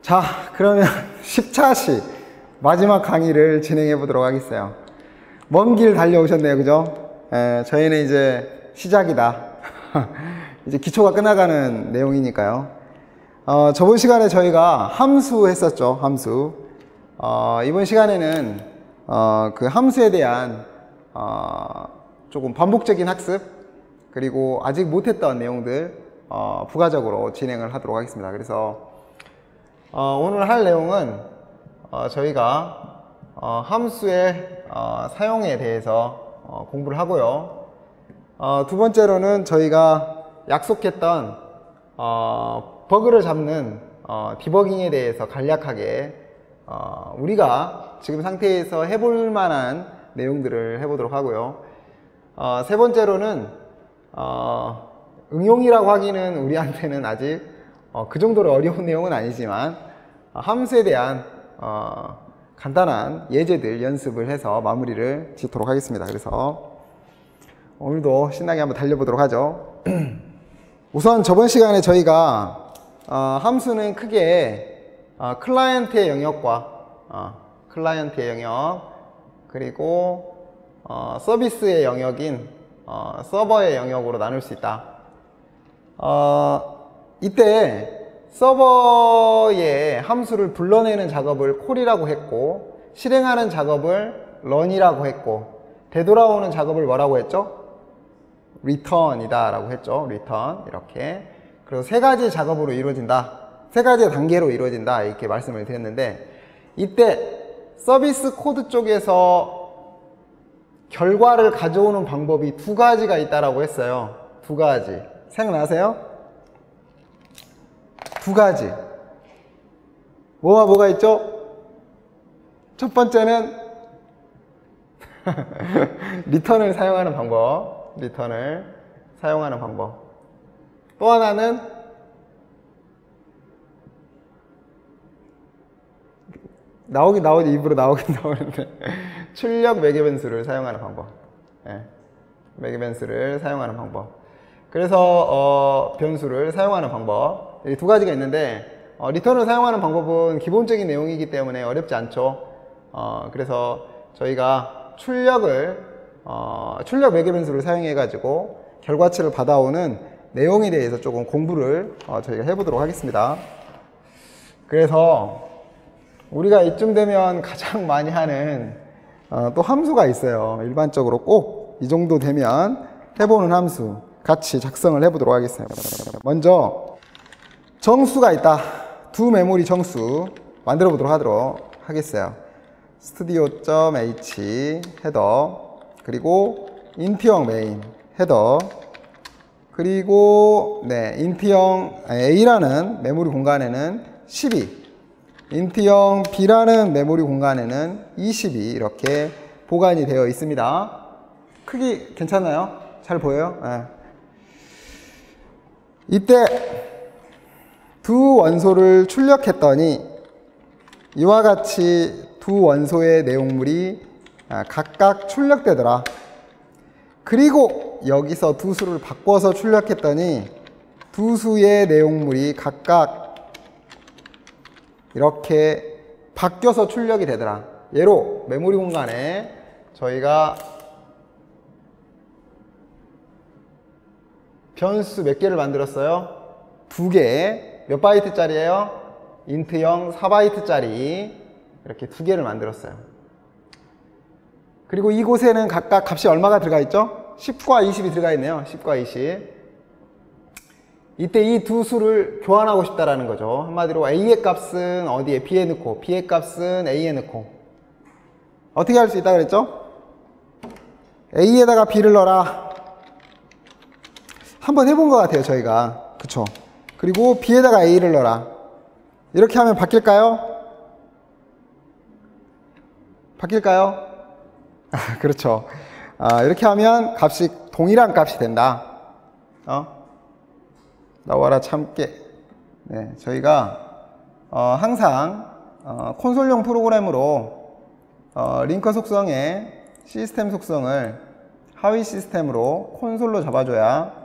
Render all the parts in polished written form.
자, 그러면 10차시 마지막 강의를 진행해 보도록 하겠어요. 먼 길 달려오셨네요, 그죠? 저희는 이제 시작이다. 이제 기초가 끝나가는 내용이니까요. 저번 시간에 저희가 함수 했었죠, 함수. 이번 시간에는 그 함수에 대한 조금 반복적인 학습, 그리고 아직 못했던 내용들 부가적으로 진행을 하도록 하겠습니다. 그래서 오늘 할 내용은 저희가 함수의 사용에 대해서 공부를 하고요. 두 번째로는 저희가 약속했던 버그를 잡는 디버깅에 대해서 간략하게 우리가 지금 상태에서 해볼 만한 내용들을 해보도록 하고요. 세 번째로는 응용이라고 하기는 우리한테는 아직 그 정도로 어려운 내용은 아니지만 함수에 대한 간단한 예제들 연습을 해서 마무리를 짓도록 하겠습니다. 그래서 오늘도 신나게 한번 달려보도록 하죠. 우선 저번 시간에 저희가 함수는 크게 클라이언트의 영역과 클라이언트의 영역, 그리고 서비스의 영역인 서버의 영역으로 나눌 수 있다. 이때 서버에 함수를 불러내는 작업을 콜이라고 했고, 실행하는 작업을 run이라고 했고, 되돌아오는 작업을 뭐라고 했죠? return이다 라고 했죠. return, 이렇게. 그래서 세 가지 작업으로 이루어진다, 세 가지 단계로 이루어진다, 이렇게 말씀을 드렸는데, 이때 서비스 코드 쪽에서 결과를 가져오는 방법이 두 가지가 있다라고 했어요. 두 가지. 생각나세요? 두 가지. 뭐가 있죠? 첫 번째는 리턴을 사용하는 방법. 리턴을 사용하는 방법. 또 하나는 입으로 나오긴 나오는데 출력 매개 변수를 사용하는 방법. 매개 변수를 사용하는 방법. 그래서 변수를 사용하는 방법, 이 두 가지가 있는데 리턴을 사용하는 방법은 기본적인 내용이기 때문에 어렵지 않죠. 그래서 저희가 출력 매개 변수를 사용해 가지고 결과치를 받아오는 내용에 대해서 조금 공부를 저희가 해보도록 하겠습니다. 그래서 우리가 이쯤 되면 가장 많이 하는 또 함수가 있어요. 일반적으로 꼭 이 정도 되면 해보는 함수 같이 작성을 해보도록 하겠습니다. 먼저 정수가 있다. 두 메모리 정수 만들어 보도록 하겠어요. studio.h 헤더, 그리고 인트형 메인 헤더, 그리고 인트형 A라는 메모리 공간에는 12, 인트형 B라는 메모리 공간에는 22 이렇게 보관이 되어 있습니다. 크기 괜찮나요? 잘 보여요? 네. 이때 두 원소를 출력했더니 이와 같이 두 원소의 내용물이 각각 출력되더라. 그리고 여기서 두 수를 바꿔서 출력했더니 두 수의 내용물이 각각 이렇게 바뀌어서 출력이 되더라. 예로 메모리 공간에 저희가 변수 몇 개를 만들었어요? 두 개. 몇 바이트 짜리예요? 인트형 4바이트 짜리 이렇게 두 개를 만들었어요. 그리고 이곳에는 각각 값이 얼마가 들어가 있죠? 10과 20이 들어가 있네요. 10과 20. 이때 이 두 수를 교환하고 싶다라는 거죠. 한마디로 A의 값은 어디에? B에 넣고, B의 값은 A에 넣고. 어떻게 할 수 있다 그랬죠? A에다가 B를 넣어라. 한번 해본 것 같아요, 저희가. 그쵸? 그리고 B에다가 A를 넣어라. 이렇게 하면 바뀔까요? 바뀔까요? 그렇죠. 이렇게 하면 값이 동일한 값이 된다. 나와라 참깨. 네, 저희가 항상 콘솔용 프로그램으로 링커 속성에 시스템 속성을 하위 시스템으로 콘솔로 잡아줘야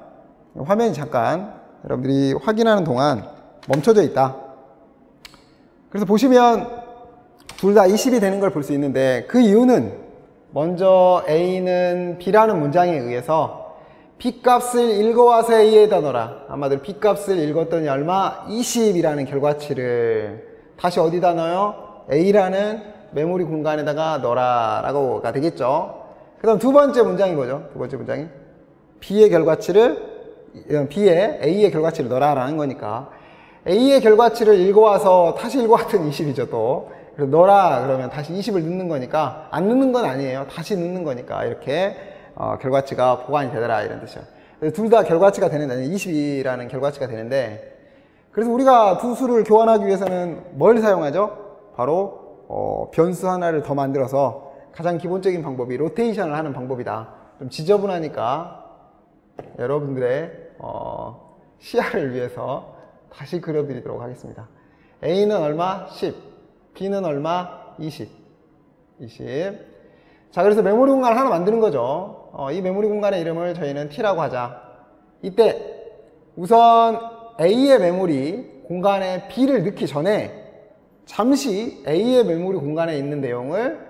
화면이 잠깐 여러분들이 확인하는 동안 멈춰져 있다. 그래서 보시면 둘 다 20이 되는 걸 볼 수 있는데, 그 이유는 먼저 A는 B라는 문장에 의해서 B값을 읽어와서 A에다 넣어라. 한마디로 B값을 읽었더니 얼마? 20이라는 결과치를 다시 어디다 넣어요? A라는 메모리 공간에다가 넣어라 라고가 되겠죠. 그 다음 두 번째 문장이 뭐죠? 두 번째 문장이 A의 결과치를 넣어라 라는 거니까, A의 결과치를 읽어와서 다시 읽어왔더니 20이죠 또. 그래서 넣어라 그러면 다시 20을 넣는 거니까, 안 넣는 건 아니에요. 다시 넣는 거니까 이렇게 결과치가 보관이 되더라 이런 뜻이에요. 둘 다 결과치가 되는, 20이라는 결과치가 되는데, 그래서 우리가 두 수를 교환하기 위해서는 뭘 사용하죠? 바로 변수 하나를 더 만들어서, 가장 기본적인 방법이 로테이션을 하는 방법이다. 좀 지저분하니까 여러분들의 시야를 위해서 다시 그려드리도록 하겠습니다. A는 얼마? 10. B는 얼마? 20. 자, 그래서 메모리 공간을 하나 만드는 거죠. 이 메모리 공간의 이름을 저희는 T라고 하자. 이때 우선 A의 메모리 공간에 B를 넣기 전에 잠시 A의 메모리 공간에 있는 내용을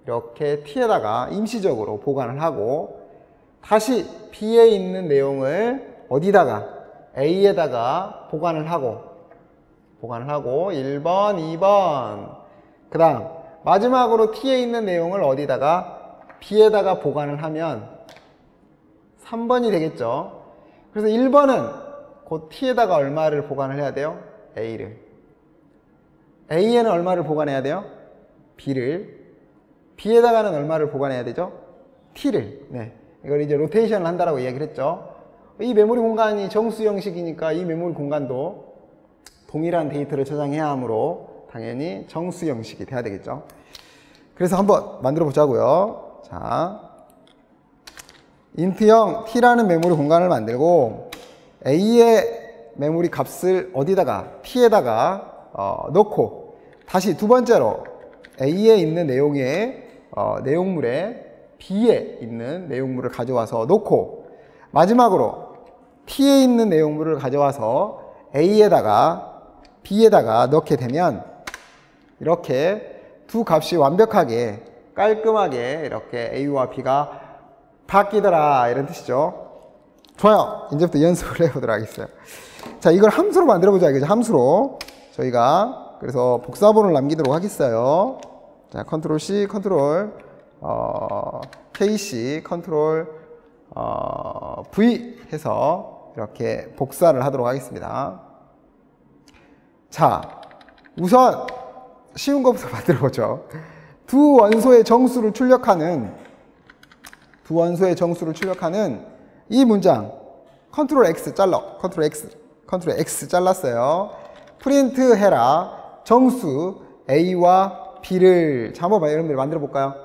이렇게 T에다가 임시적으로 보관을 하고, 다시 B에 있는 내용을 어디다가? A에다가 보관을 하고 1번, 2번. 그 다음 마지막으로 T에 있는 내용을 어디다가? B에다가 보관을 하면 3번이 되겠죠. 그래서 1번은 곧 T에다가 얼마를 보관을 해야 돼요? A를. A에는 얼마를 보관해야 돼요? B를. B에다가는 얼마를 보관해야 되죠? T를. 네. 이걸 이제 로테이션을 한다라고 이야기를 했죠. 이 메모리 공간이 정수 형식이니까 이 메모리 공간도 동일한 데이터를 저장해야 하므로 당연히 정수 형식이 돼야 되겠죠. 그래서 한번 만들어 보자고요. 자, int형 t라는 메모리 공간을 만들고 A의 메모리 값을 어디다가? T에다가 넣고, 다시 두 번째로 A에 있는 내용물에 B에 있는 내용물을 가져와서 놓고, 마지막으로 T에 있는 내용물을 가져와서 A에다가 B에다가 넣게 되면 이렇게 두 값이 완벽하게 깔끔하게 이렇게 A와 B가 바뀌더라 이런 뜻이죠. 좋아요. 이제부터 연습을 해보도록 하겠어요. 자, 이걸 함수로 만들어 보자 이거죠. 함수로 저희가 그래서 복사본을 남기도록 하겠어요. 자, 컨트롤 C, 컨트롤 KC, 컨트롤 V 해서 이렇게 복사를 하도록 하겠습니다. 자, 우선 쉬운 것부터 만들어 보죠. 두 원소의 정수를 출력하는 이 문장, 컨트롤 X 잘랐어요. 프린트 해라 정수 A와 B를. 자, 한번 여러분들 만들어 볼까요?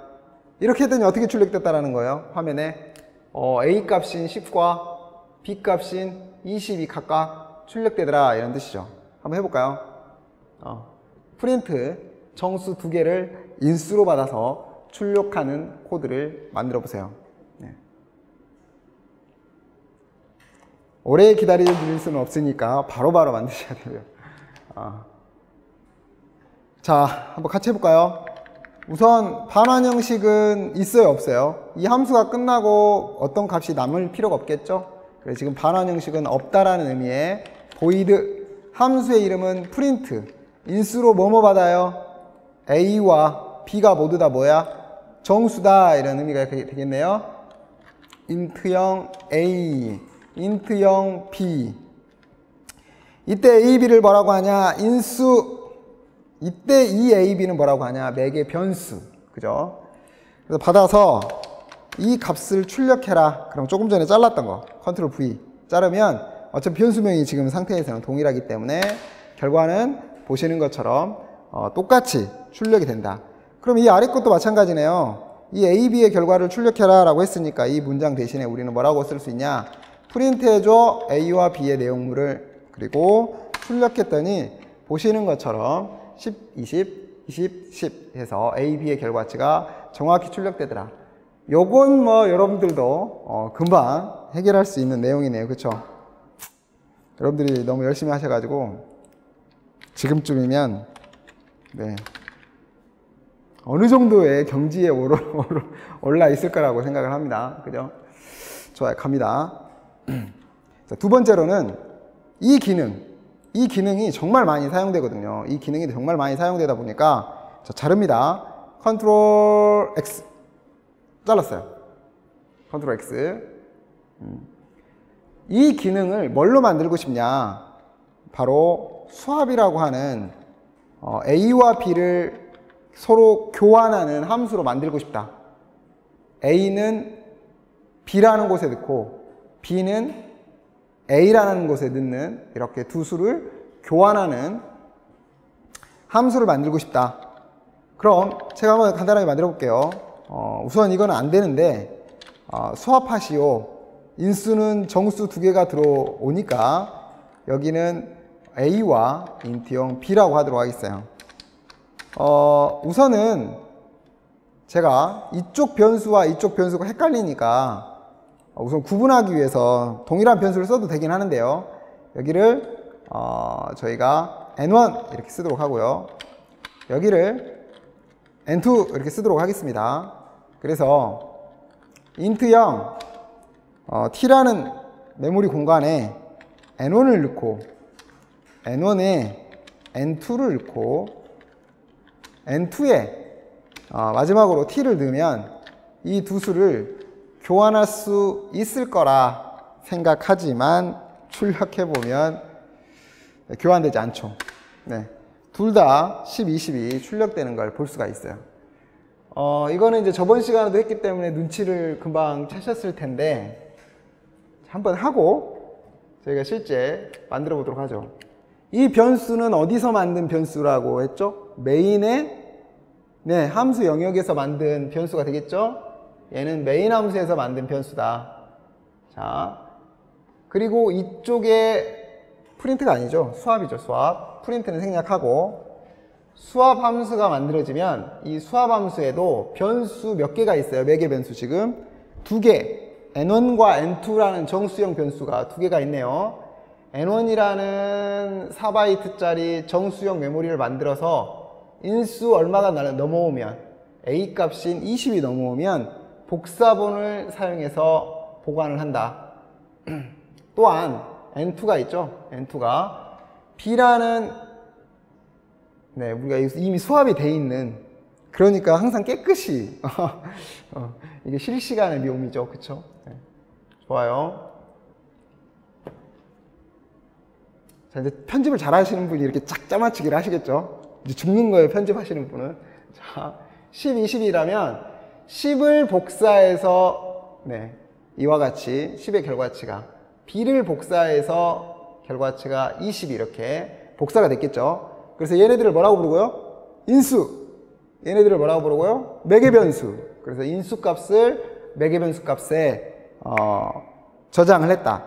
이렇게 했더니 어떻게 출력됐다라는 거예요? 화면에 A 값인 10과 B 값인 20이 각각 출력되더라 이런 뜻이죠. 한번 해볼까요? 프린트 정수 두 개를 인수로 받아서 출력하는 코드를 만들어 보세요. 네. 오래 기다릴 수는 없으니까 바로바로 만드셔야 돼요. 자, 한번 같이 해볼까요? 우선 반환 형식은 있어요, 없어요? 이 함수가 끝나고 어떤 값이 남을 필요가 없겠죠? 그래서 지금 반환 형식은 없다라는 의미의 void, 함수의 이름은 print, 인수로 뭐뭐 받아요? A와 B가 모두 다 뭐야? 정수다 이런 의미가 되겠네요. int형 A, int형 B. 이때 A, B를 뭐라고 하냐? 인수. 이때 이 A, B는 뭐라고 하냐? 맥의 변수. 그죠? 그래서 받아서 이 값을 출력해라. 그럼 조금 전에 잘랐던 거 컨트롤 V 자르면 어차피 변수명이 지금 상태에서는 동일하기 때문에 결과는 보시는 것처럼 똑같이 출력이 된다. 그럼 이 아래 것도 마찬가지네요. 이 A, B의 결과를 출력해라 라고 했으니까 이 문장 대신에 우리는 뭐라고 쓸 수 있냐? 프린트해줘 A와 B의 내용물을. 그리고 출력했더니 보시는 것처럼 10, 20, 20, 10 해서 A, B의 결과치가 정확히 출력되더라. 요건 뭐 여러분들도 금방 해결할 수 있는 내용이네요. 그쵸? 여러분들이 너무 열심히 하셔가지고 지금쯤이면 네. 어느 정도의 경지에 올라 있을 거라고 생각을 합니다. 그죠? 좋아요. 갑니다. 자, 두 번째로는 이 기능이 정말 많이 사용되거든요. 이 기능이 정말 많이 사용되다 보니까 자, 자릅니다. 컨트롤 X 잘랐어요. 컨트롤 X. 이 기능을 뭘로 만들고 싶냐? 바로 수압이라고 하는 A와 B를 서로 교환하는 함수로 만들고 싶다. A는 B라는 곳에 넣고 B는 A라는 곳에 넣는 이렇게 두 수를 교환하는 함수를 만들고 싶다. 그럼 제가 한번 간단하게 만들어 볼게요. 우선 이거는 안 되는데 수합하시오. 인수는 정수 두 개가 들어오니까 여기는 A와 인트형 B라고 하도록 하겠어요. 우선은 제가 이쪽 변수와 이쪽 변수가 헷갈리니까 우선 구분하기 위해서 동일한 변수를 써도 되긴 하는데요. 여기를 저희가 N1 이렇게 쓰도록 하고요. 여기를 N2 이렇게 쓰도록 하겠습니다. 그래서 int형 T라는 메모리 공간에 N1을 넣고 N1에 N2를 넣고 N2에 마지막으로 T를 넣으면 이 두 수를 교환할 수 있을 거라 생각하지만 출력해보면 교환되지 않죠. 네. 둘 다 10, 20이 출력되는 걸 볼 수가 있어요. 이거는 이제 저번 시간에도 했기 때문에 눈치를 금방 채셨을 텐데 한번 하고 저희가 실제 만들어 보도록 하죠. 이 변수는 어디서 만든 변수라고 했죠? 메인의 함수 영역에서 만든 변수가 되겠죠? 얘는 메인 함수에서 만든 변수다. 자, 그리고 이쪽에 프린트가 아니죠. 수압이죠. 수압. 프린트는 생략하고 수압 함수가 만들어지면 이 수압 함수에도 변수 몇 개가 있어요. 매개 변수 지금 두 개. N1과 N2라는 정수형 변수가 두 개가 있네요. N1이라는 4바이트짜리 정수형 메모리를 만들어서 인수 얼마가 넘어오면 A 값인 20이 넘어오면 복사본을 사용해서 보관을 한다. 또한 N2가 있죠. N2가 B라는 우리가 이미 수압이 돼 있는 그러니까 항상 깨끗이 이게 실시간의 묘미죠. 그쵸? 네. 좋아요. 자, 이제 편집을 잘 하시는 분이 이렇게 짝짜맞추기를 하시겠죠? 이제 죽는 거예요, 편집하시는 분은. 자, 10, 20이라면 10을 복사해서 이와 같이 10의 결과치가 B를 복사해서 결과치가 20 이렇게 복사가 됐겠죠? 그래서 얘네들을 뭐라고 부르고요? 인수. 얘네들을 뭐라고 부르고요? 매개변수. 그래서 인수값을 매개변수 값에 저장을 했다.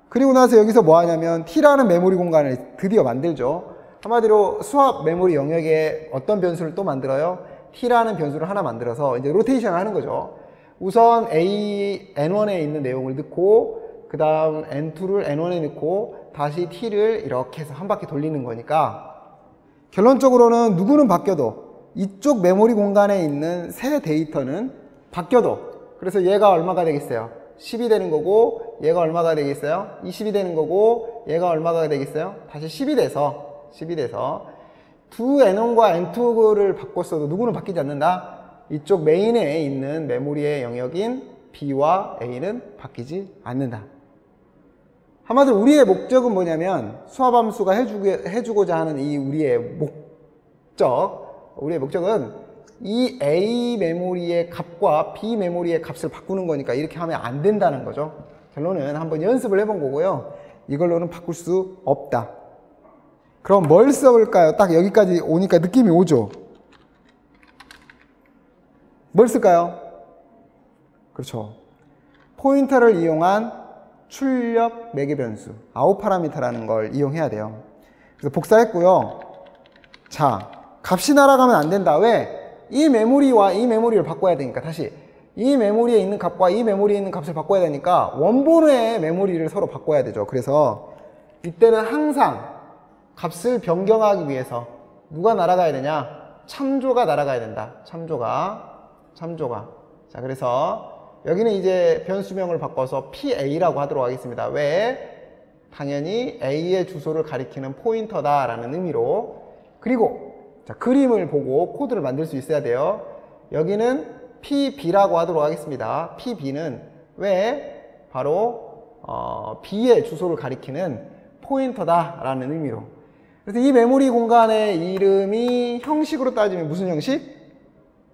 그리고 나서 여기서 뭐 하냐면 T라는 메모리 공간을 드디어 만들죠. 한마디로 수압 메모리 영역에 어떤 변수를 또 만들어요? T라는 변수를 하나 만들어서 이제 로테이션을 하는 거죠. 우선 N1에 있는 내용을 넣고 그 다음 N2를 N1에 넣고 다시 T를 이렇게 해서 한 바퀴 돌리는 거니까 결론적으로는 누구는 바뀌어도 이쪽 메모리 공간에 있는 새 데이터는 바뀌어도 그래서 얘가 얼마가 되겠어요? 10이 되는 거고 얘가 얼마가 되겠어요? 20이 되는 거고 얘가 얼마가 되겠어요? 다시 10이 돼서 두 N1과 N2를 바꿨어도 누구는 바뀌지 않는다? 이쪽 메인에 있는 메모리의 영역인 B와 A는 바뀌지 않는다. 한마디로 우리의 목적은 뭐냐면 수압함수가 해주고자 하는 이 우리의 목적은 이 A 메모리의 값과 B 메모리의 값을 바꾸는 거니까 이렇게 하면 안 된다는 거죠. 결론은 한번 연습을 해본 거고요. 이걸로는 바꿀 수 없다. 그럼 뭘 써볼까요? 딱 여기까지 오니까 느낌이 오죠. 뭘 쓸까요? 그렇죠. 포인터를 이용한 출력 매개변수 아웃파라미터라는 걸 이용해야 돼요. 그래서 복사했고요. 자, 값이 날아가면 안 된다. 왜? 이 메모리와 이 메모리를 바꿔야 되니까 다시 이 메모리에 있는 값과 이 메모리에 있는 값을 바꿔야 되니까 원본의 메모리를 서로 바꿔야 되죠. 그래서 이때는 항상 값을 변경하기 위해서 누가 날아가야 되냐? 참조가 날아가야 된다. 참조가. 자, 그래서 여기는 이제 변수명을 바꿔서 PA라고 하도록 하겠습니다. 왜? 당연히 A의 주소를 가리키는 포인터다라는 의미로. 그리고 자, 그림을 보고 코드를 만들 수 있어야 돼요. 여기는 PB라고 하도록 하겠습니다. PB는 왜? 바로 B의 주소를 가리키는 포인터다라는 의미로. 그래서 이 메모리 공간의 이름이 형식으로 따지면 무슨 형식?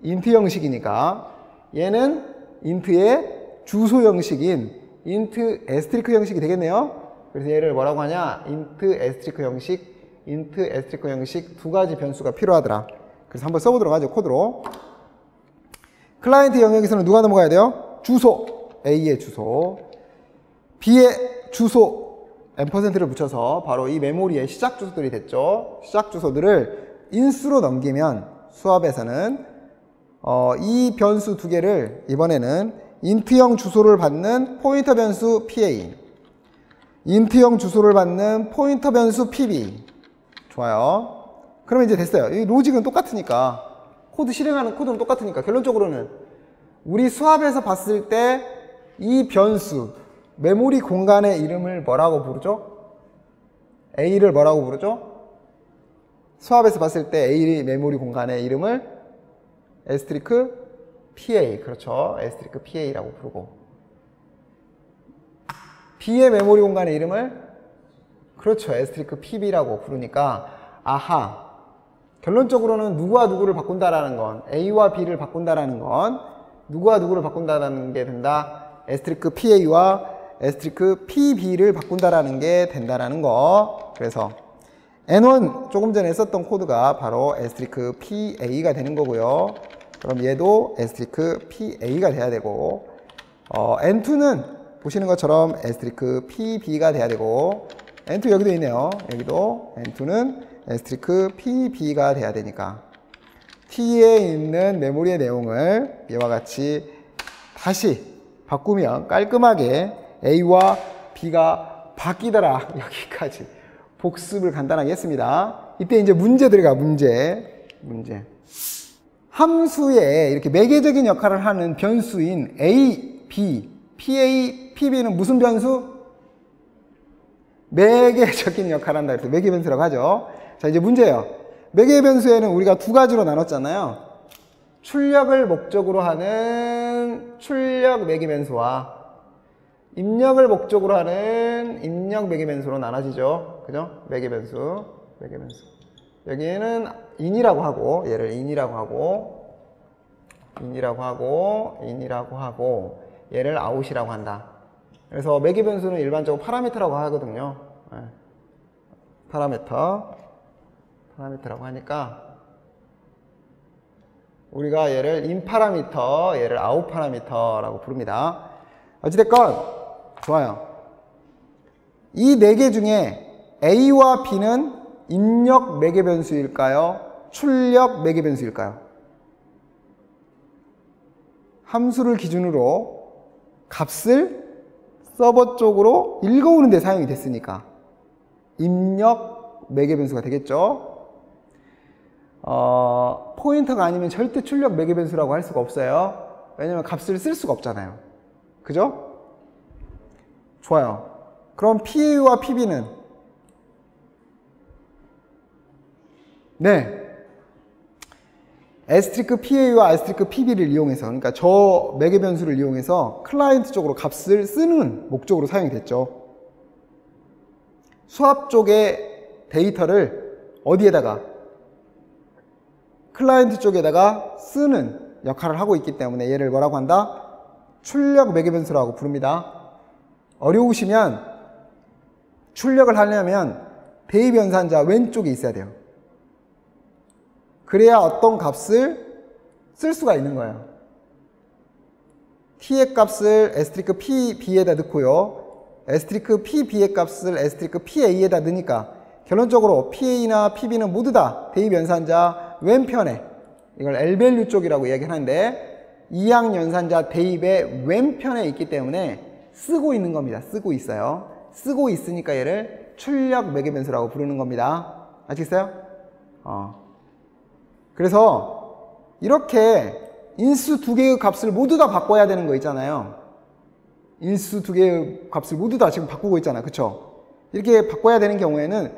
인트 형식이니까 얘는 인트의 주소 형식인 인트 애스트리크 형식이 되겠네요. 그래서 얘를 뭐라고 하냐? 인트 애스트리크 형식 두 가지 변수가 필요하더라. 그래서 한번 써보도록 하죠. 코드로. 클라이언트 영역에서는 누가 넘어가야 돼요? 주소, A의 주소, B의 주소, %를 붙여서 바로 이 메모리의 시작 주소들이 됐죠. 시작 주소들을 인수로 넘기면 수압에서는 이 변수 두 개를 이번에는 인트형 주소를 받는 포인터 변수 PA, 인트형 주소를 받는 포인터 변수 PB. 좋아요. 그러면 이제 됐어요. 이 로직은 똑같으니까, 코드 실행하는 코드는 똑같으니까 결론적으로는 우리 수압에서 봤을 때 이 변수 메모리 공간의 이름을 뭐라고 부르죠? A를 뭐라고 부르죠? 수압에서 봤을 때 A 메모리 공간의 이름을 애스트리크 PA, 그렇죠. 애스트리크 PA라고 부르고, B의 메모리 공간의 이름을 그렇죠. 애스트리크 PB라고 부르니까 아하, 결론적으로는 누구와 누구를 바꾼다라는 건, A와 B를 바꾼다라는 건 누구와 누구를 바꾼다라는 게 된다. 애스트리크 PA와 애스트리크 PB를 바꾼다라는 게 된다라는 거. 그래서 N1 조금 전에 썼던 코드가 바로 애스트리크 PA가 되는 거고요. 그럼 얘도 애스트리크 PA가 돼야 되고, N2는 보시는 것처럼 애스트리크 PB가 돼야 되고, N2 여기도 있네요. 여기도 N2는 애스트리크 PB가 돼야 되니까 T에 있는 메모리의 내용을 이와 같이 다시 바꾸면 깔끔하게 A와 B가 바뀌더라. 여기까지 복습을 간단하게 했습니다. 이때 이제 문제 들어가. 문제. 함수에 이렇게 매개적인 역할을 하는 변수인 A, B, PA, PB는 무슨 변수? 매개적인 역할을 한다. 그래서 매개 변수라고 하죠. 자, 이제 문제예요. 매개 변수에는 우리가 두 가지로 나눴잖아요. 출력을 목적으로 하는 출력 매개 변수와 입력을 목적으로 하는 입력 매개 변수로 나눠지죠. 그죠? 매개 변수. 여기에는 in이라고 하고, 얘를 in이라고 하고, 얘를 out이라고 한다. 그래서 매개 변수는 일반적으로 파라미터라고 하거든요. 파라미터라고 하니까 우리가 얘를 in 파라미터, 얘를 out 파라미터라고 부릅니다. 어찌됐건 좋아요. 이 네 개 중에 A와 B는 입력 매개 변수일까요? 출력 매개 변수일까요? 함수를 기준으로 값을 서버 쪽으로 읽어오는 데 사용이 됐으니까 입력 매개 변수가 되겠죠. 포인터가 아니면 절대 출력 매개 변수라고 할 수가 없어요. 왜냐면 값을 쓸 수가 없잖아요. 그죠? 좋아요. 그럼 PA와 PB는? 네. 애스트리크 PA와 애스트리크 PB를 이용해서, 그러니까 저 매개 변수를 이용해서 클라이언트 쪽으로 값을 쓰는 목적으로 사용이 됐죠. 수압 쪽의 데이터를 어디에다가? 클라이언트 쪽에다가 쓰는 역할을 하고 있기 때문에 얘를 뭐라고 한다? 출력 매개 변수라고 부릅니다. 어려우시면 출력을 하려면 대입 연산자 왼쪽에 있어야 돼요. 그래야 어떤 값을 쓸 수가 있는 거예요. T의 값을 애스트리크 PB에다 넣고요. 애스트리크 PB의 값을 애스트리크 PA에다 넣으니까 결론적으로 PA나 PB는 모두 다 대입 연산자 왼편에, 이걸 L밸류 쪽이라고 이야기하는데 이항 연산자 대입의 왼편에 있기 때문에 쓰고 있는 겁니다. 쓰고 있어요. 쓰고 있으니까 얘를 출력 매개 변수라고 부르는 겁니다. 아시겠어요? 그래서 이렇게 인수 두 개의 값을 모두 다 바꿔야 되는 거 있잖아요. 인수 두 개의 값을 모두 다 지금 바꾸고 있잖아요. 그쵸? 이렇게 바꿔야 되는 경우에는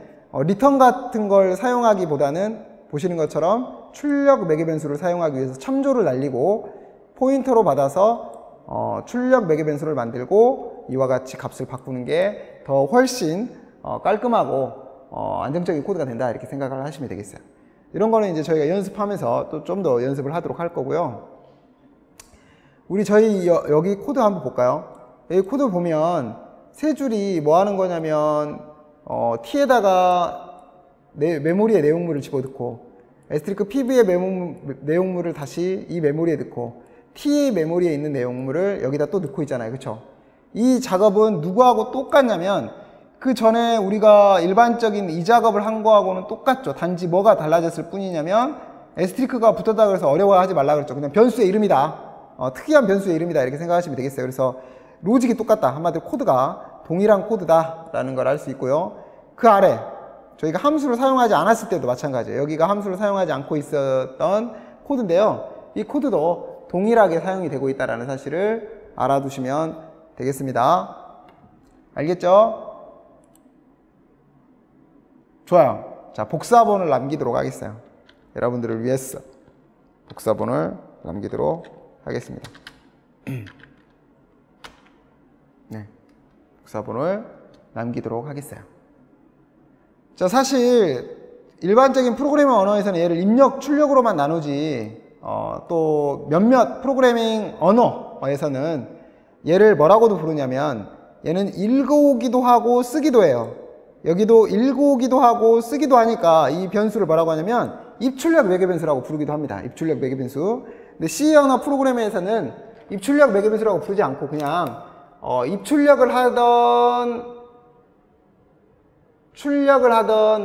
리턴 같은 걸 사용하기보다는 보시는 것처럼 출력 매개 변수를 사용하기 위해서 참조를 날리고 포인터로 받아서 출력 매개 변수를 만들고 이와 같이 값을 바꾸는 게 더 훨씬 깔끔하고 안정적인 코드가 된다 이렇게 생각을 하시면 되겠어요. 이런 거는 이제 저희가 연습하면서 또 좀 더 연습을 하도록 할 거고요. 저희 여기 코드 한번 볼까요? 여기 코드 보면 세 줄이 뭐 하는 거냐면 t에다가 메모리에 내용물을 집어넣고 애스트리크 pv의 내용물을 다시 이 메모리에 넣고 t의 메모리에 있는 내용물을 여기다 또 넣고 있잖아요. 그쵸? 이 작업은 누구하고 똑같냐면 그 전에 우리가 일반적인 이 작업을 한 거하고는 똑같죠. 단지 뭐가 달라졌을 뿐이냐면 애스트리크가 붙었다 그래서 어려워하지 말라 그랬죠. 그냥 변수의 이름이다. 특이한 변수의 이름이다 이렇게 생각하시면 되겠어요. 그래서 로직이 똑같다. 한마디로 코드가 동일한 코드다 라는 걸 알 수 있고요. 그 아래 저희가 함수를 사용하지 않았을 때도 마찬가지예요. 여기가 함수를 사용하지 않고 있었던 코드인데요. 이 코드도 동일하게 사용이 되고 있다는 사실을 알아두시면 되겠습니다. 알겠죠? 좋아요. 자, 복사본을 남기도록 하겠어요. 여러분들을 위해서 복사본을 남기도록 하겠습니다. 네, 복사본을 남기도록 하겠어요. 자, 사실 일반적인 프로그래밍 언어에서는 얘를 입력, 출력으로만 나누지 또 몇몇 프로그래밍 언어에서는 얘를 뭐라고도 부르냐면 얘는 읽어오기도 하고 쓰기도 해요. 여기도 읽어오기도 하고 쓰기도 하니까 이 변수를 뭐라고 하냐면 입출력 매개 변수라고 부르기도 합니다. 입출력 매개 변수. 근데 C 언어 프로그램에서는 입출력 매개 변수라고 부르지 않고 그냥 입출력을 하던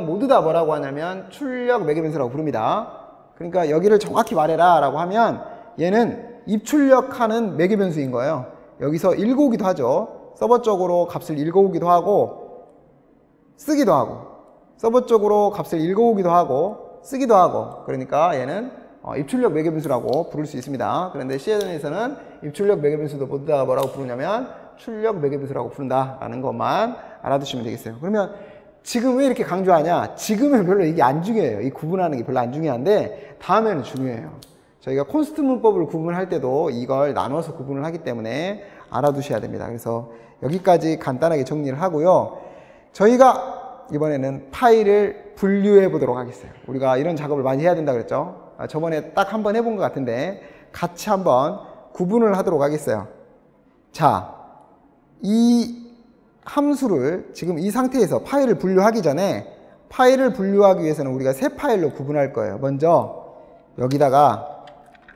모두 다 뭐라고 하냐면 출력 매개 변수라고 부릅니다. 그러니까 여기를 정확히 말해라 라고 하면 얘는 입출력하는 매개 변수인 거예요. 여기서 읽어오기도 하죠. 서버 쪽으로 값을 읽어오기도 하고 쓰기도 하고 서버 쪽으로 값을 읽어오기도 하고 쓰기도 하고 그러니까 얘는 입출력 매개 변수라고 부를 수 있습니다. 그런데 C에서는 입출력 매개 변수도 모두 다 뭐라고 부르냐면 출력 매개 변수라고 부른다라는 것만 알아두시면 되겠어요. 그러면 지금 왜 이렇게 강조하냐? 지금은 별로 이게 안 중요해요. 이 구분하는 게 별로 안 중요한데 다음에는 중요해요. 저희가 콘스트 문법을 구분할 때도 이걸 나눠서 구분을 하기 때문에 알아두셔야 됩니다. 그래서 여기까지 간단하게 정리를 하고요. 저희가 이번에는 파일을 분류해 보도록 하겠어요. 우리가 이런 작업을 많이 해야 된다 그랬죠. 저번에 딱 한 번 해본 것 같은데 같이 한번 구분을 하도록 하겠어요. 자, 이 함수를 지금 이 상태에서 파일을 분류하기 전에 파일을 분류하기 위해서는 우리가 세 파일로 구분할 거예요. 먼저 여기다가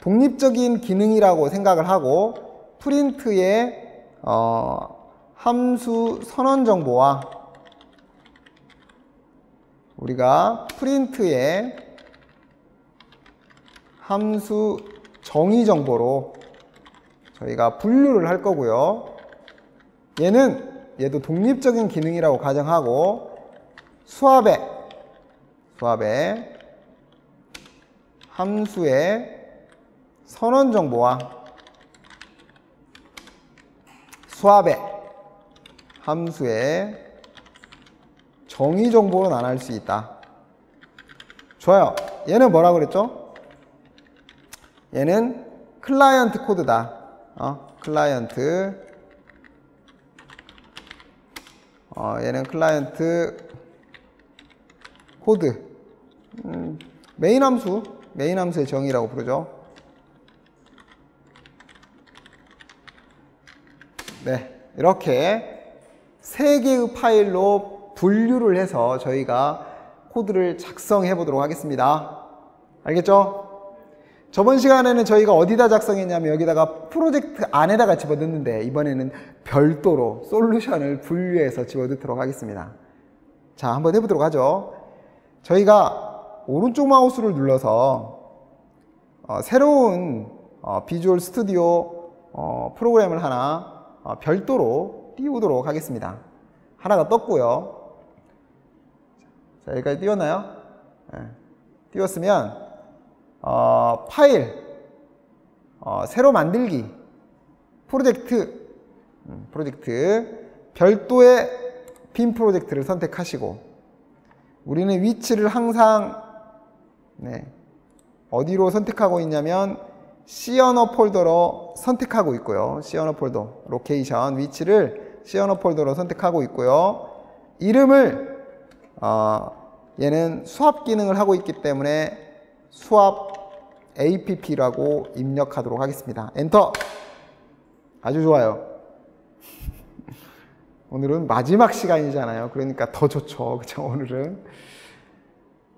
독립적인 기능이라고 생각을 하고 프린트의 함수 선언 정보와 우리가 프린트의 함수 정의 정보로 저희가 분류를 할 거고요. 얘도 독립적인 기능이라고 가정하고 수압의 함수의 선언 정보와 수압의 함수의 정의 정보로 나눌 수 있다. 좋아요. 얘는 뭐라고 그랬죠? 얘는 클라이언트 코드다. 얘는 클라이언트 코드. 메인 함수의 정의라고 부르죠. 네, 이렇게 세 개의 파일로 분류를 해서 저희가 코드를 작성해 보도록 하겠습니다. 알겠죠? 저번 시간에는 저희가 어디다 작성했냐면 여기다가 프로젝트 안에다가 집어넣는데 이번에는 별도로 솔루션을 분류해서 집어넣도록 하겠습니다. 자, 한번 해보도록 하죠. 저희가 오른쪽 마우스를 눌러서 새로운 비주얼 스튜디오 프로그램을 하나 별도로 띄우도록 하겠습니다. 하나가 떴고요. 자, 여기까지 띄웠나요? 네. 띄웠으면 파일, 새로 만들기, 프로젝트, 별도의 빔 프로젝트를 선택하시고, 우리는 위치를 항상 어디로 선택하고 있냐면 C 언어 폴더로 선택하고 있고요. C 언어 폴더, 로케이션, 위치를 C 언어 폴더로 선택하고 있고요. 이름을 얘는 수압 기능을 하고 있기 때문에 수압 app라고 입력하도록 하겠습니다. 엔터. 아주 좋아요. 오늘은 마지막 시간이잖아요. 그러니까 더 좋죠. 그쵸? 오늘은.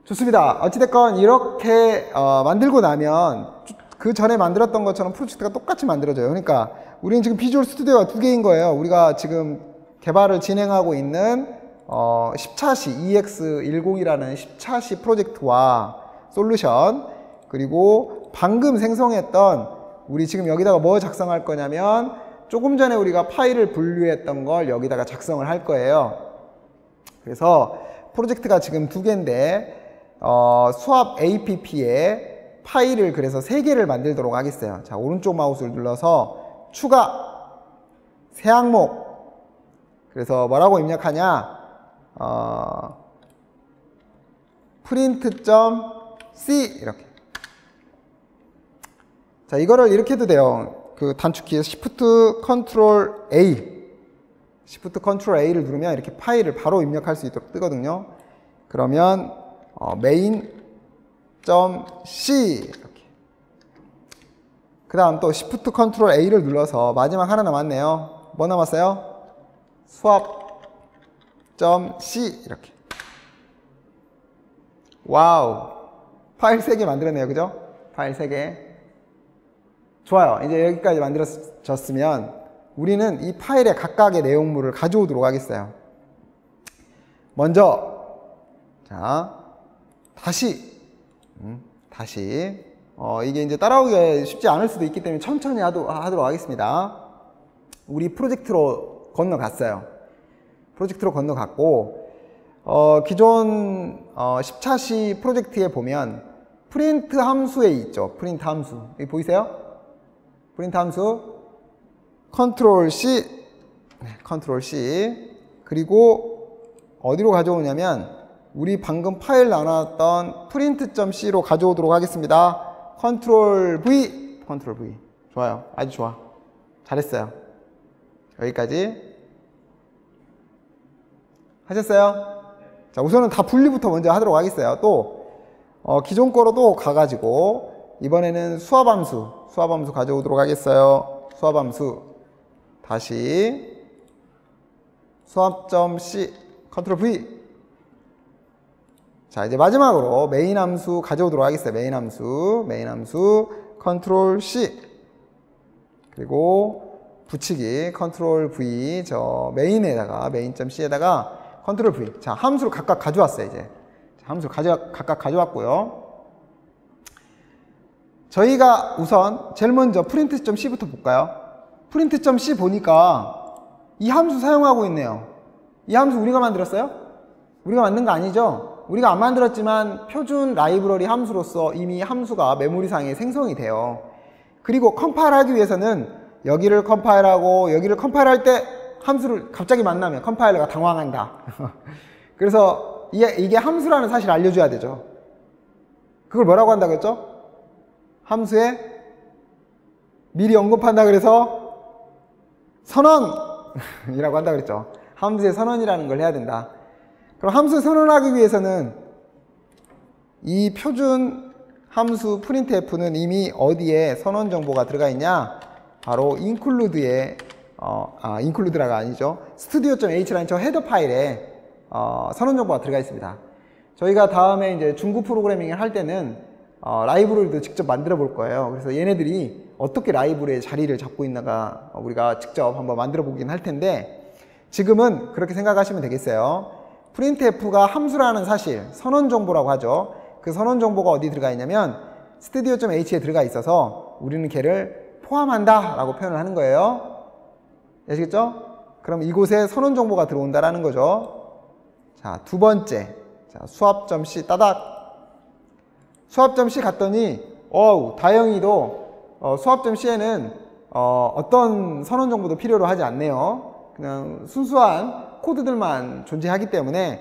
좋습니다. 어찌됐건 이렇게 만들고 나면 그 전에 만들었던 것처럼 프로젝트가 똑같이 만들어져요. 그러니까 우리는 지금 비주얼 스튜디오가 두 개인 거예요. 우리가 지금 개발을 진행하고 있는 10차시 EX10이라는 10차시 프로젝트와 솔루션, 그리고 방금 생성했던 우리 지금 여기다가 뭐 작성할 거냐면 조금 전에 우리가 파일을 분류했던 걸 여기다가 작성을 할 거예요. 그래서 프로젝트가 지금 두 개인데 수압 app에 파일을 그래서 3개를 만들도록 하겠어요. 자, 오른쪽 마우스를 눌러서 추가 새 항목. 그래서 뭐라고 입력하냐? print.c 이렇게. 자, 이거를 이렇게 해도 돼요. 그 단축키 Shift Ctrl A, Shift Ctrl A를 누르면 이렇게 파일을 바로 입력할 수 있도록 뜨거든요. 그러면 main.c 이렇게. 그 다음 또 Shift Ctrl A를 눌러서 마지막 하나 남았네요. 뭐 남았어요? 수압.c 이렇게. 와우, 파일 3개 만들었네요. 그죠? 파일 3개. 좋아요. 이제 여기까지 만들어졌으면 우리는 이 파일의 각각의 내용물을 가져오도록 하겠어요. 먼저 자, 다시 이게 이제 따라오기가 쉽지 않을 수도 있기 때문에 천천히 하도록 하겠습니다. 우리 프로젝트로 건너갔어요. 프로젝트로 건너갔고, 기존 10차시 프로젝트에 보면 프린트 함수에 있죠. 프린트 함수. 여기 보이세요? 프린트 함수 컨트롤 C, 컨트롤 C. 그리고 어디로 가져오냐면 우리 방금 파일 나눴던 print.c로 가져오도록 하겠습니다. 컨트롤 V, 컨트롤 V. 좋아요. 아주 좋아. 잘했어요. 여기까지 하셨어요? 자, 우선은 다 분리부터 먼저 하도록 하겠어요. 또 기존 거로 또 가가지고 이번에는 수압함수 가져오도록 하겠어요. 수압함수 다시 수압.c 컨트롤 V. 자, 이제 마지막으로 메인 함수 가져오도록 하겠어요. 메인 함수 컨트롤 C, 그리고 붙이기 컨트롤 V. 저 메인에다가 main.c에다가 컨트롤 V. 자, 함수를 각각 가져왔어요. 이제 함수를 각각 가져왔고요. 저희가 우선 제일 먼저 print.c부터 볼까요? print.c 보니까 이 함수 사용하고 있네요. 이 함수 우리가 만들었어요? 우리가 만든 거 아니죠? 우리가 안 만들었지만 표준 라이브러리 함수로서 이미 함수가 메모리상에 생성이 돼요. 그리고 컴파일하기 위해서는 여기를 컴파일하고 여기를 컴파일할 때 함수를 갑자기 만나면 컴파일러가 당황한다. 그래서 이게 함수라는 사실을 알려줘야 되죠. 그걸 뭐라고 한다고 했죠? 함수에 미리 언급한다 그래서 선언이라고 한다 그랬죠. 함수의 선언이라는 걸 해야 된다. 그럼 함수 선언하기 위해서는 이 표준 함수 printf는 이미 어디에 선언 정보가 들어가 있냐? 바로 include에 include라가 아니죠. studio.h라는 저 헤더 파일에 선언 정보가 들어가 있습니다. 저희가 다음에 이제 중구 프로그래밍을 할 때는 라이브러리도 직접 만들어 볼 거예요. 그래서 얘네들이 어떻게 라이브러리의 자리를 잡고 있나가 우리가 직접 한번 만들어 보긴 할 텐데, 지금은 그렇게 생각하시면 되겠어요. printf가 함수라는 사실, 선언 정보라고 하죠. 그 선언 정보가 어디 들어가 있냐면 studio.h에 들어가 있어서 우리는 걔를 포함한다 라고 표현을 하는 거예요. 아시겠죠? 그럼 이곳에 선언 정보가 들어온다라는 거죠. 자, 두 번째. 자, 수압.c 따닥. 수압.c 갔더니 다행히도 수압점 C에는 어떤 선언 정보도 필요로 하지 않네요. 그냥 순수한 코드들만 존재하기 때문에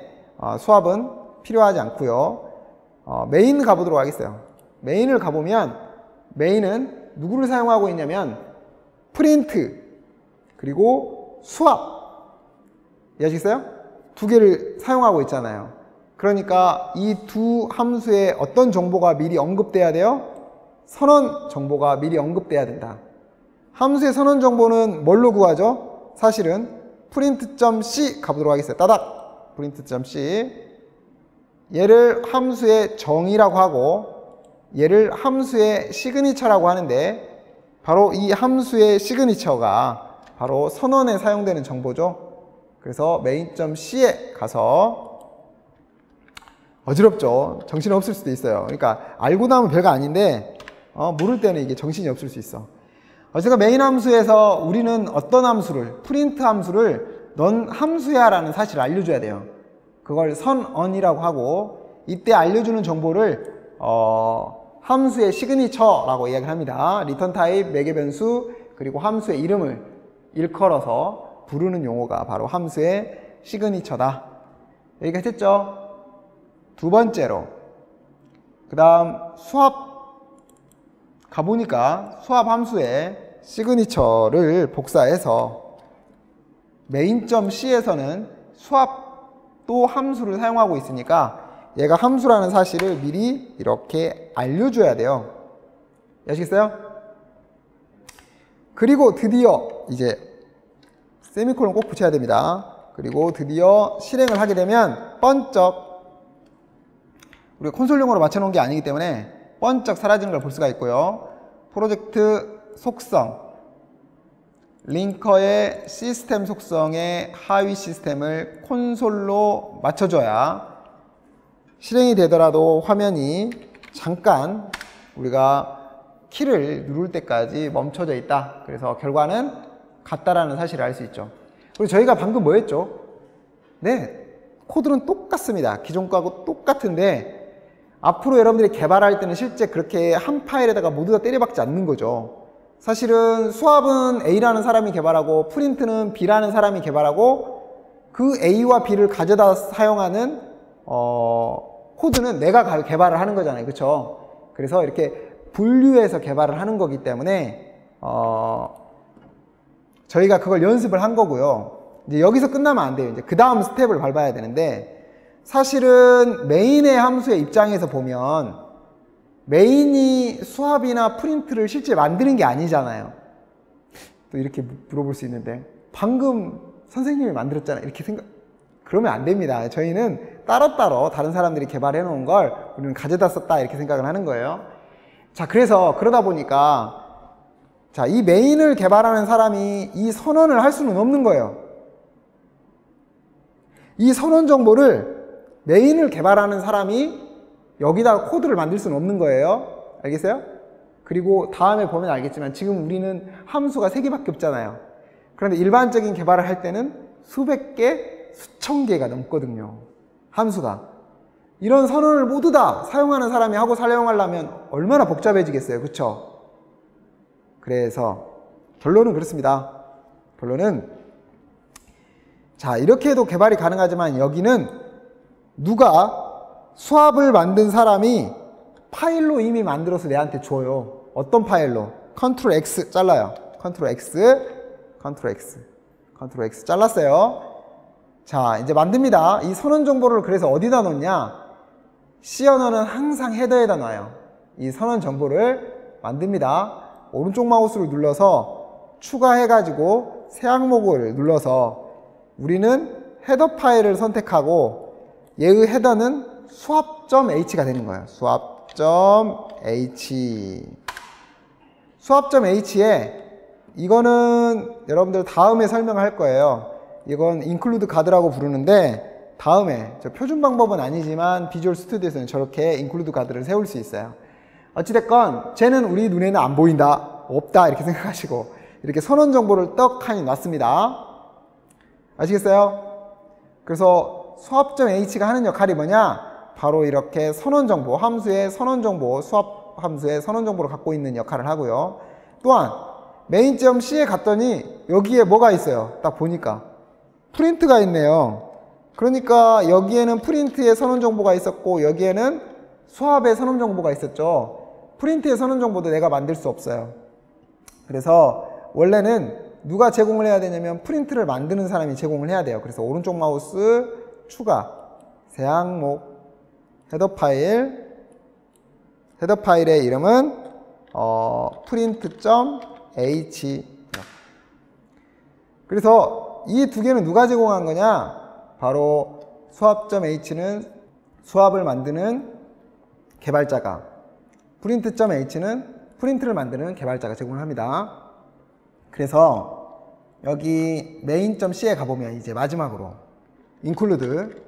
수압은 필요하지 않고요. 메인 가보도록 하겠어요. 메인을 가보면 메인은 누구를 사용하고 있냐면 프린트 그리고 수압, 이해하시겠어요? 두 개를 사용하고 있잖아요. 그러니까 이 두 함수에 어떤 정보가 미리 언급돼야 돼요? 선언 정보가 미리 언급돼야 된다. 함수의 선언 정보는 뭘로 구하죠? 사실은 print.c 가보도록 하겠어요. 따닥! print.c. 얘를 함수의 정의라고 하고 얘를 함수의 시그니처라고 하는데, 바로 이 함수의 시그니처가 바로 선언에 사용되는 정보죠. 그래서 main.c에 가서, 어지럽죠. 정신이 없을 수도 있어요. 그러니까 알고 나면 별거 아닌데 모를 때는 이게 정신이 없을 수 있어. 어쨌든 메인 함수에서 우리는 어떤 함수를, 프린트 함수를 넌 함수야 라는 사실을 알려줘야 돼요. 그걸 선언이라고 하고, 이때 알려주는 정보를 함수의 시그니처라고 이야기를 합니다. return type, 매개 변수, 그리고 함수의 이름을 일컬어서 부르는 용어가 바로 함수의 시그니처다. 여기까지 했죠? 두 번째로, 그 다음 수압 가보니까 수압 함수의 시그니처를 복사해서 main.c에서는 수압도 함수를 사용하고 있으니까 얘가 함수라는 사실을 미리 이렇게 알려줘야 돼요. 아시겠어요? 그리고 드디어 이제 세미콜론 꼭 붙여야 됩니다. 그리고 드디어 실행을 하게 되면 번쩍, 우리가 콘솔용어로 맞춰놓은 게 아니기 때문에 번쩍 사라지는 걸 볼 수가 있고요. 프로젝트 속성, 링커의 시스템 속성의 하위 시스템을 콘솔로 맞춰줘야 실행이 되더라도 화면이 잠깐 우리가 키를 누를 때까지 멈춰져 있다. 그래서 결과는 같다라는 사실을 알 수 있죠. 그리고 저희가 방금 뭐 했죠? 네, 코드는 똑같습니다. 기존 거하고 똑같은데 앞으로 여러분들이 개발할 때는 실제 그렇게 한 파일에다가 모두 다 때려박지 않는 거죠. 사실은 수압은 A라는 사람이 개발하고 프린트는 B라는 사람이 개발하고 그 A와 B를 가져다 사용하는 코드는 내가 개발을 하는 거잖아요. 그렇죠? 그래서 이렇게 분류해서 개발을 하는 거기 때문에 저희가 그걸 연습을 한 거고요. 이제 여기서 끝나면 안 돼요. 이제 그 다음 스텝을 밟아야 되는데, 사실은 메인의 함수의 입장에서 보면 메인이 수압이나 프린트를 실제 만드는 게 아니잖아요. 또 이렇게 물어볼 수 있는데, 방금 선생님이 만들었잖아요. 이렇게 그러면 안 됩니다. 저희는 따로따로 다른 사람들이 개발해 놓은 걸 우리는 가져다 썼다 이렇게 생각을 하는 거예요. 자, 그래서 그러다 보니까 자, 이 메인을 개발하는 사람이 이 선언을 할 수는 없는 거예요. 이 선언 정보를 메인을 개발하는 사람이 여기다가 코드를 만들 수는 없는 거예요. 알겠어요? 그리고 다음에 보면 알겠지만 지금 우리는 함수가 3개밖에 없잖아요. 그런데 일반적인 개발을 할 때는 수백 개, 수천 개가 넘거든요. 함수가. 이런 선언을 모두 다 사용하는 사람이 하고 사용하려면 얼마나 복잡해지겠어요. 그쵸? 그래서 결론은 그렇습니다. 결론은, 자, 이렇게 해도 개발이 가능하지만 여기는 누가 수압을 만든 사람이 파일로 이미 만들어서 내한테 줘요. 어떤 파일로? 컨트롤 X 잘라요. 컨트롤 X, 컨트롤 X, 컨트롤 X 잘랐어요. 자, 이제 만듭니다. 이 선언 정보를 그래서 어디다 놓냐? C 언어는 항상 헤더에다 놔요. 이 선언 정보를 만듭니다. 오른쪽 마우스를 눌러서 추가해가지고 새 항목을 눌러서 우리는 헤더 파일을 선택하고 얘의 헤더는 수압.h가 되는 거예요. 수압.h. 수압.h에 이거는 여러분들 다음에 설명할 거예요. 이건 include guard라고 부르는데 다음에, 저 표준 방법은 아니지만 비주얼 스튜디오에서는 저렇게 include guard를 세울 수 있어요. 어찌됐건 쟤는 우리 눈에는 안 보인다, 없다 이렇게 생각하시고 이렇게 선언 정보를 떡하니 놨습니다. 아시겠어요? 그래서 수압.h가 하는 역할이 뭐냐? 바로 이렇게 선언 정보, 함수의 선언 정보, 수압 수압 함수의 선언 정보를 갖고 있는 역할을 하고요. 또한 메인.C에 갔더니 여기에 뭐가 있어요? 딱 보니까 프린트가 있네요. 그러니까 여기에는 프린트의 선언 정보가 있었고 여기에는 수압의 선언 정보가 있었죠. 프린트의 선언 정보도 내가 만들 수 없어요. 그래서 원래는 누가 제공을 해야 되냐면 프린트를 만드는 사람이 제공을 해야 돼요. 그래서 오른쪽 마우스 추가 새 항목 헤더 파일의 이름은 print.h. 그래서 이 두 개는 누가 제공한 거냐? 바로 수압.h는 수압을 만드는 개발자가, print.h는 프린트를 만드는 개발자가 제공을 합니다. 그래서 여기 main.c에 가보면 이제 마지막으로 include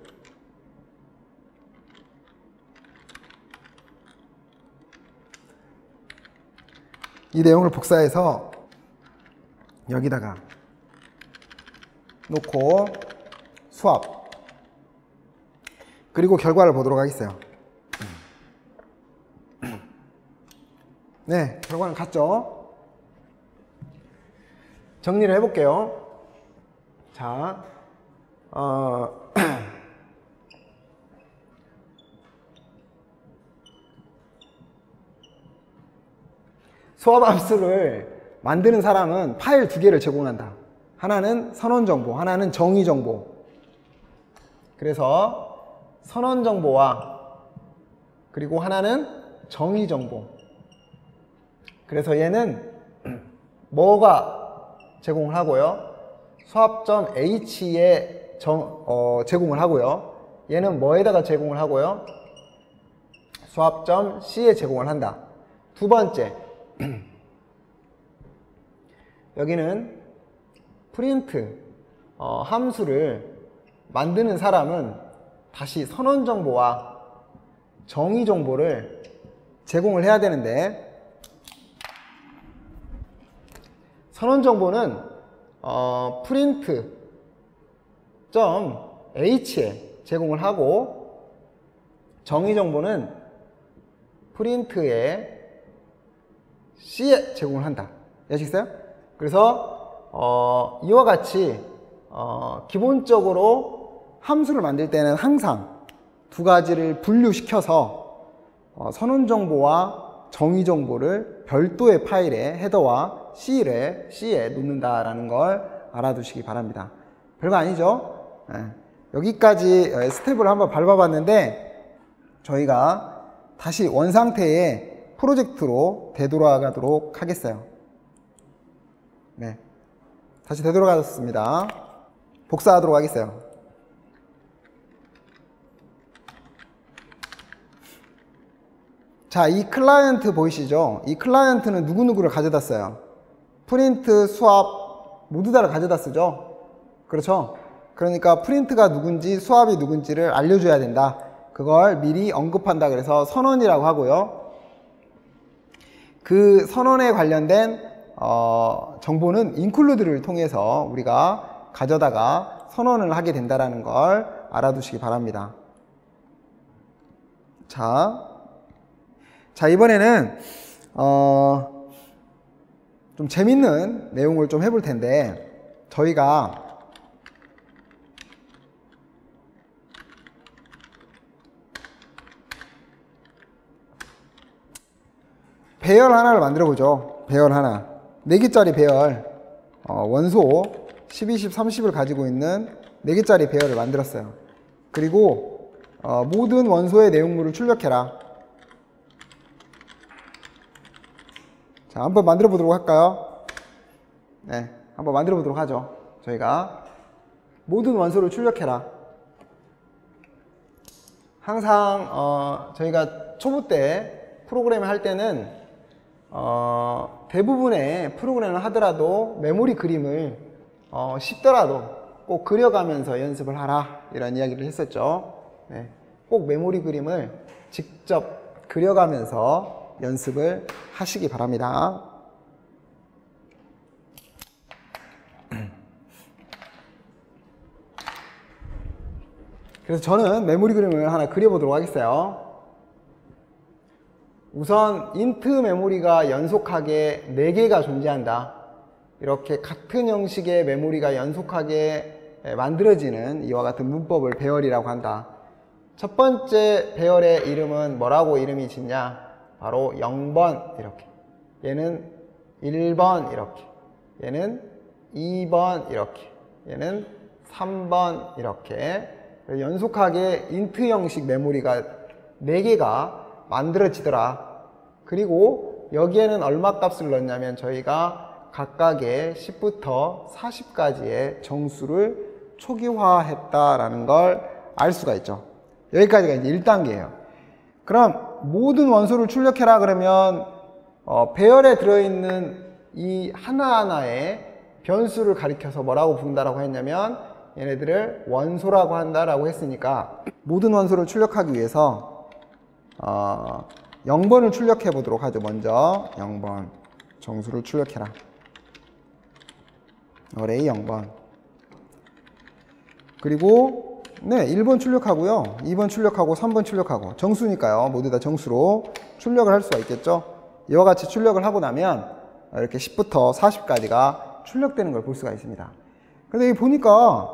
이 내용을 복사해서 여기다가 놓고 수압 그리고 결과를 보도록 하겠어요. 네, 결과는 같죠? 정리를 해볼게요. 자, 수압 함수를 만드는 사람은 파일 두 개를 제공한다. 하나는 선언 정보, 하나는 정의 정보. 그래서 선언 정보와 그리고 하나는 정의 정보. 그래서 얘는 뭐가 제공을 하고요? 수압.h에 제공을 하고요. 얘는 뭐에다가 제공을 하고요? 수압.c에 제공을 한다. 두 번째, 여기는 프린트 함수를 만드는 사람은 다시 선언 정보와 정의 정보를 제공을 해야 되는데 선언 정보는 print.h에 제공을 하고 정의 정보는 print의 C에 제공을 한다. 아시겠어요? 그래서 이와 같이 기본적으로 함수를 만들 때는 항상 두 가지를 분류시켜서 선언 정보와 정의 정보를 별도의 파일에 헤더와 C에 놓는다라는 걸 알아두시기 바랍니다. 별거 아니죠? 네. 여기까지 스텝을 한번 밟아봤는데 저희가 다시 원상태의 프로젝트로 되돌아가도록 하겠어요. 네, 다시 되돌아가겠습니다. 복사하도록 하겠어요. 자, 이 클라이언트 보이시죠? 이 클라이언트는 누구누구를 가져다 써요. 프린트, 수압 모두 다를 가져다 쓰죠. 그렇죠? 그러니까 프린트가 누군지 수압이 누군지를 알려줘야 된다. 그걸 미리 언급한다. 그래서 선언이라고 하고요. 그 선언에 관련된 정보는 include를 통해서 우리가 가져다가 선언을 하게 된다는 걸 알아두시기 바랍니다. 자 이번에는 좀 재밌는 내용을 좀 해볼 텐데 저희가 배열 하나를 만들어 보죠. 배열 하나 4개짜리 배열 원소 10, 20, 30을 가지고 있는 4개짜리 배열을 만들었어요. 그리고 모든 원소의 내용물을 출력해라. 자, 한번 만들어 보도록 할까요? 네, 한번 만들어 보도록 하죠. 저희가 모든 원소를 출력해라. 항상 저희가 초보 때 프로그램을 할 때는 대부분의 프로그램을 하더라도 메모리 그림을 쉽더라도 꼭 그려가면서 연습을 하라 이런 이야기를 했었죠. 네, 꼭 메모리 그림을 직접 그려가면서 연습을 하시기 바랍니다. 그래서 저는 메모리 그림을 하나 그려보도록 하겠어요. 우선 인트 메모리가 연속하게 4개가 존재한다. 이렇게 같은 형식의 메모리가 연속하게 만들어지는 이와 같은 문법을 배열이라고 한다. 첫 번째 배열의 이름은 뭐라고 이름이 짓냐? 바로 0번 이렇게, 얘는 1번 이렇게, 얘는 2번 이렇게, 얘는 3번 이렇게 연속하게 인트 형식 메모리가 4개가 만들어지더라. 그리고 여기에는 얼마 값을 넣었냐면 저희가 각각의 10부터 40까지의 정수를 초기화했다라는 걸 알 수가 있죠. 여기까지가 이제 1단계예요. 그럼 모든 원소를 출력해라 그러면 배열에 들어있는 이 하나하나의 변수를 가리켜서 뭐라고 부른다라고 했냐면 얘네들을 원소라고 한다라고 했으니까 모든 원소를 출력하기 위해서 0번을 출력해 보도록 하죠. 먼저 0번 정수를 출력해라. 어레이 0번. 그리고 1번 출력하고요. 2번 출력하고 3번 출력하고 정수니까요. 모두 다 정수로 출력을 할 수가 있겠죠. 이와 같이 출력을 하고 나면 이렇게 10부터 40까지가 출력되는 걸 볼 수가 있습니다. 그런데 여기 보니까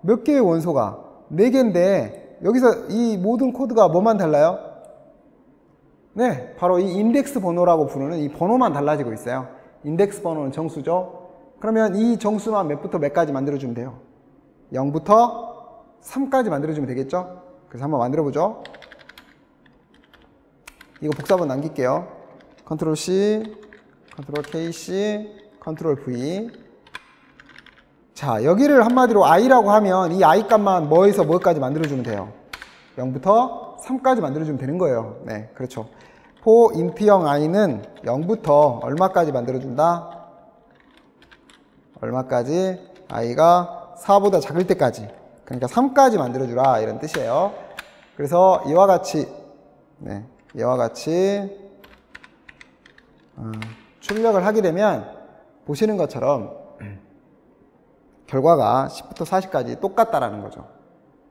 몇 개의 원소가 4개인데 여기서 이 모든 코드가 뭐만 달라요? 네, 바로 이 인덱스 번호라고 부르는 이 번호만 달라지고 있어요. 인덱스 번호는 정수죠. 그러면 이 정수만 몇부터 몇까지 만들어주면 돼요? 0부터 3까지 만들어주면 되겠죠? 그래서 한번 만들어보죠. 이거 복사본 남길게요. 컨트롤 C, 컨트롤 KC, 컨트롤 V. 자, 여기를 한마디로 i라고 하면 이 i 값만 뭐에서 뭐까지 만들어주면 돼요? 0부터 3까지 만들어주면 되는 거예요. 네, 그렇죠. for int형 i는 0부터 얼마까지 만들어준다? 얼마까지? i가 4보다 작을 때까지. 그러니까 3까지 만들어주라 이런 뜻이에요. 그래서 이와 같이 출력을 하게 되면 보시는 것처럼 결과가 10부터 40까지 똑같다라는 거죠.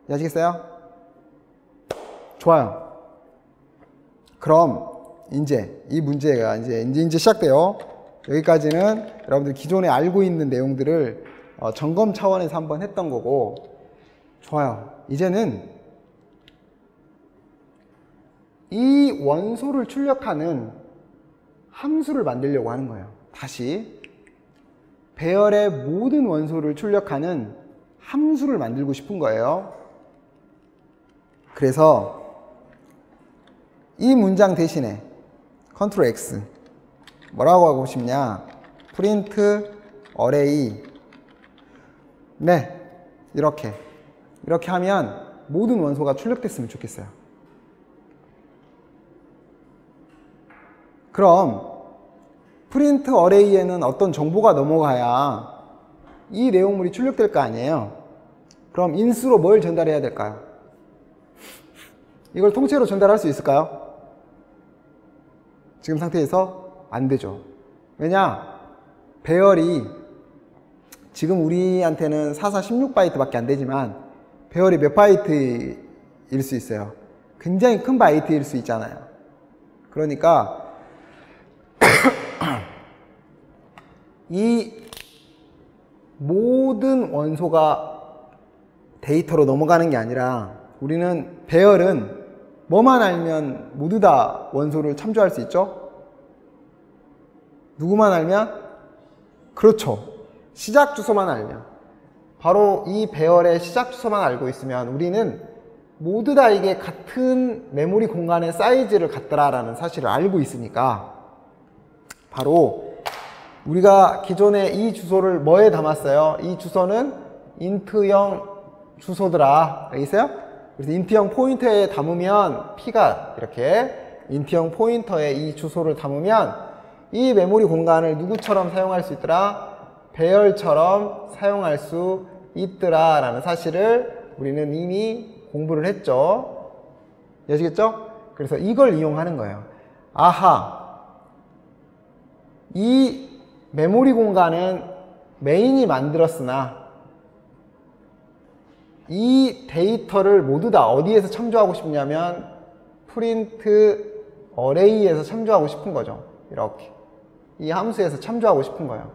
아시겠어요? 좋아요. 그럼 이제 이 문제가 이제 시작돼요. 여기까지는 여러분들 기존에 알고 있는 내용들을 점검 차원에서 한번 했던 거고, 좋아요. 이제는 이 원소를 출력하는 함수를 만들려고 하는 거예요. 다시 배열의 모든 원소를 출력하는 함수를 만들고 싶은 거예요. 그래서 이 문장 대신에 컨트롤 X 뭐라고 하고 싶냐? 프린트 어레이. 네, 이렇게 하면 모든 원소가 출력됐으면 좋겠어요. 그럼 프린트 어레이에는 어떤 정보가 넘어가야 이 내용물이 출력될 거 아니에요. 그럼 인수로 뭘 전달해야 될까요? 이걸 통째로 전달할 수 있을까요? 지금 상태에서 안 되죠. 왜냐? 배열이 지금 우리한테는 4416바이트 밖에 안 되지만 배열이 몇 바이트일 수 있어요? 굉장히 큰 바이트일 수 있잖아요. 그러니까 이 모든 원소가 데이터로 넘어가는 게 아니라 우리는 배열은 뭐만 알면 모두 다 원소를 참조할 수 있죠? 누구만 알면? 그렇죠. 시작 주소만 알면. 바로 이 배열의 시작 주소만 알고 있으면 우리는 모두 다 이게 같은 메모리 공간의 사이즈를 갖더라라는 사실을 알고 있으니까 바로 우리가 기존에 이 주소를 뭐에 담았어요? 이 주소는 인트형 주소더라. 알겠어요? 그래서 인트형 포인터에 담으면 P가 이렇게 인트형 포인터에 이 주소를 담으면 이 메모리 공간을 누구처럼 사용할 수 있더라? 배열처럼 사용할 수 있더라 라는 사실을 우리는 이미 공부를 했죠. 아시겠죠? 그래서 이걸 이용하는 거예요. 아하, 이 메모리 공간은 메인이 만들었으나 이 데이터를 모두 다 어디에서 참조하고 싶냐면 프린트 어레이에서 참조하고 싶은 거죠. 이렇게. 이 함수에서 참조하고 싶은 거예요.